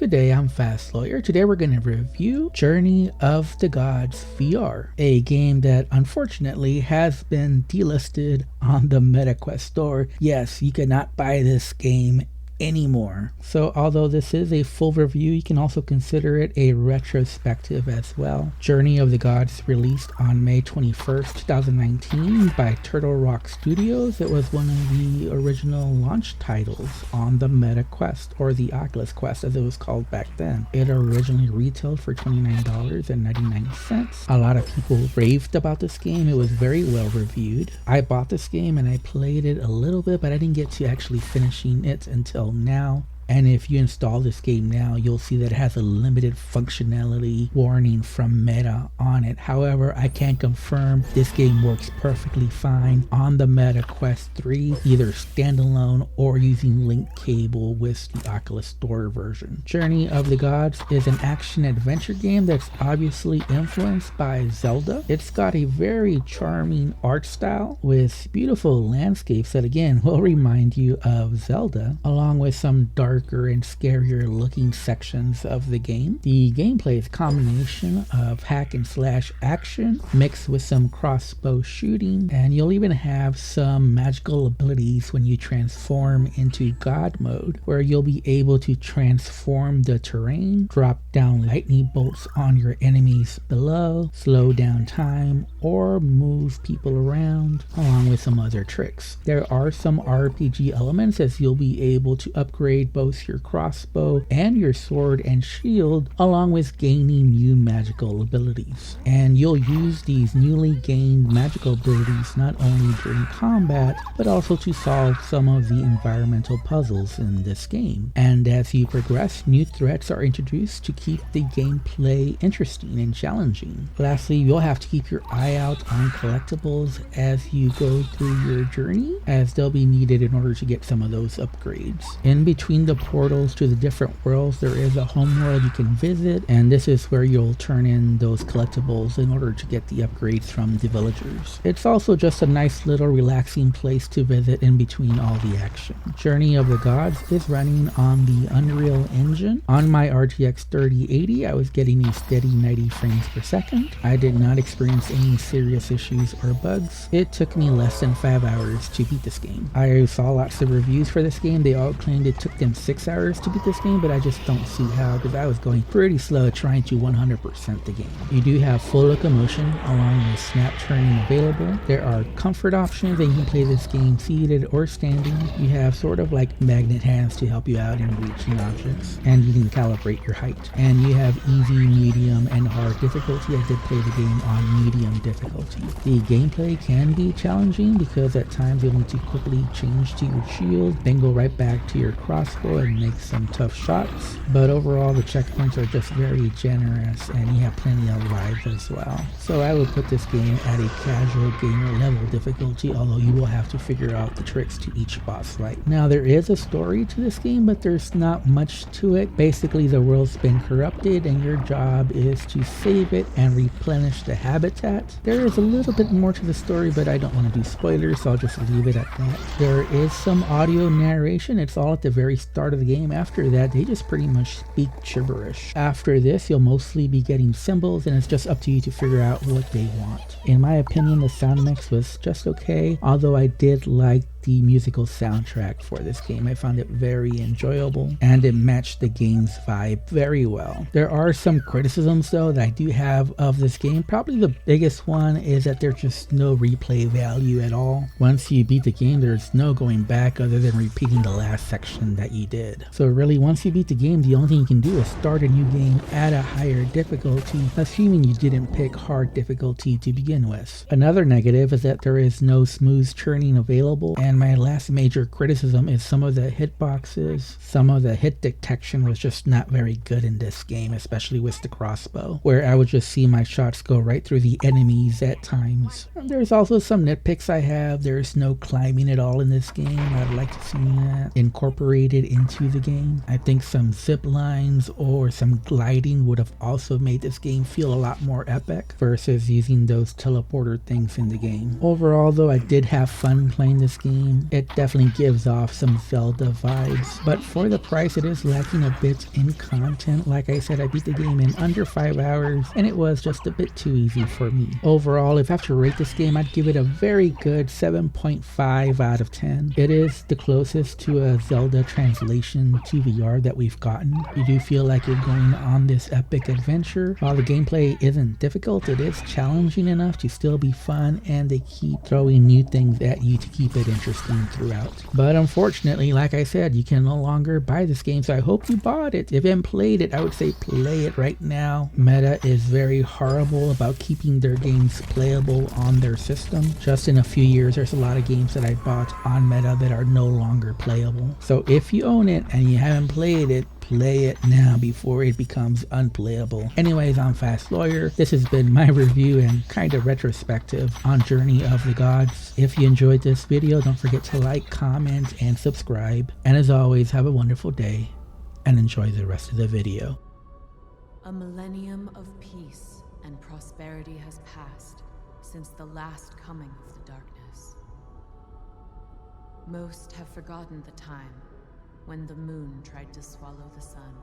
Good day, I'm Fast Lawyer. Today we're going to review Journey of the Gods VR, a game that unfortunately has been delisted on the MetaQuest store. Yes, you cannot buy this game anymore. So although this is a full review, you can also consider it a retrospective as well. Journey of the Gods released on May 21st, 2019 by Turtle Rock Studios. It was one of the original launch titles on the MetaQuest, or the Oculus Quest as it was called back then. It originally retailed for $29.99. A lot of people raved about this game. It was very well reviewed. I bought this game and I played it a little bit, but I didn't get to actually finishing it until now. And if you install this game now, you'll see that it has a limited functionality warning from Meta on it. However, I can confirm this game works perfectly fine on the Meta Quest 3, either standalone or using link cable with the Oculus Store version. Journey of the Gods is an action-adventure game that's obviously influenced by Zelda. It's got a very charming art style with beautiful landscapes that again will remind you of Zelda, along with some darker and scarier looking sections of the game. The gameplay is a combination of hack and slash action mixed with some crossbow shooting, and you'll even have some magical abilities when you transform into God mode, where you'll be able to transform the terrain, drop down lightning bolts on your enemies below, slow down time, or move people around, along with some other tricks. There are some RPG elements, as you'll be able to upgrade both your crossbow and your sword and shield, along with gaining new magical abilities. And you'll use these newly gained magical abilities not only during combat, but also to solve some of the environmental puzzles in this game. And as you progress, new threats are introduced to keep the gameplay interesting and challenging. Lastly, you'll have to keep your eye out on collectibles as you go through your journey, as they'll be needed in order to get some of those upgrades. In between the portals to the different worlds, there is a home world you can visit, and this is where you'll turn in those collectibles in order to get the upgrades from the villagers. It's also just a nice little relaxing place to visit in between all the action. Journey of the Gods is running on the Unreal Engine. On my RTX 3080, I was getting a steady 90 frames per second. I did not experience any serious issues or bugs. It took me less than 5 hours to beat this game. I saw lots of reviews for this game. They all claimed it took them 6 hours to beat this game, but I just don't see how, because I was going pretty slow trying to 100% the game. You do have full locomotion along with snap turning available. There are comfort options, and you can play this game seated or standing. You have sort of like magnet hands to help you out in reaching objects, and you can calibrate your height. And you have easy, medium, and hard difficulty. I did play the game on medium difficulty. The gameplay can be challenging because at times you'll need to quickly change to your shield, then go right back to your crossbow and make some tough shots. But overall, the checkpoints are just very generous, and you have plenty of lives as well. So I would put this game at a casual gamer level difficulty, although you will have to figure out the tricks to each boss fight. Now, there is a story to this game, but there's not much to it. Basically, the world's been corrupted and your job is to save it and replenish the habitat. There is a little bit more to the story, but I don't want to do spoilers, so I'll just leave it at that. There is some audio narration. It's all at the very start of the game. After that, they just pretty much speak gibberish. After this, you'll mostly be getting symbols, and it's just up to you to figure out what they want. In my opinion, the sound mix was just okay, although I did like the musical soundtrack for this game. I found it very enjoyable, and it matched the game's vibe very well. There are some criticisms though that I do have of this game. Probably the biggest one is that there's just no replay value at all. Once you beat the game, there's no going back other than repeating the last section that you did. So really, once you beat the game, the only thing you can do is start a new game at a higher difficulty, assuming you didn't pick hard difficulty to begin with. Another negative is that there is no smooth churning available, and my last major criticism is some of the hitboxes. Some of the hit detection was just not very good in this game, especially with the crossbow, where I would just see my shots go right through the enemies at times. There's also some nitpicks I have. There's no climbing at all in this game. I'd like to see that incorporated into the game. I think some zip lines or some gliding would have also made this game feel a lot more epic versus using those teleporter things in the game. Overall though, I did have fun playing this game. game, it definitely gives off some Zelda vibes. But for the price, it is lacking a bit in content. Like I said, I beat the game in under 5 hours, and it was just a bit too easy for me. Overall, if I have to rate this game, I'd give it a very good 7.5 out of 10. It is the closest to a Zelda translation to VR that we've gotten. You do feel like you're going on this epic adventure. While the gameplay isn't difficult, it is challenging enough to still be fun, and they keep throwing new things at you to keep it interesting throughout. But unfortunately, like I said, you can no longer buy this game, so I hope you bought it. If you haven't played it, I would say play it right now. Meta is very horrible about keeping their games playable on their system. Just in a few years, there's a lot of games that I bought on Meta that are no longer playable. So if you own it and you haven't played it, play it now before it becomes unplayable. Anyways, I'm Fast Lawyer. This has been my review and kind of retrospective on Journey of the Gods. If you enjoyed this video, don't forget to like, comment, and subscribe. And as always, have a wonderful day and enjoy the rest of the video. A millennium of peace and prosperity has passed since the last coming of the darkness. Most have forgotten the time when the moon tried to swallow the sun.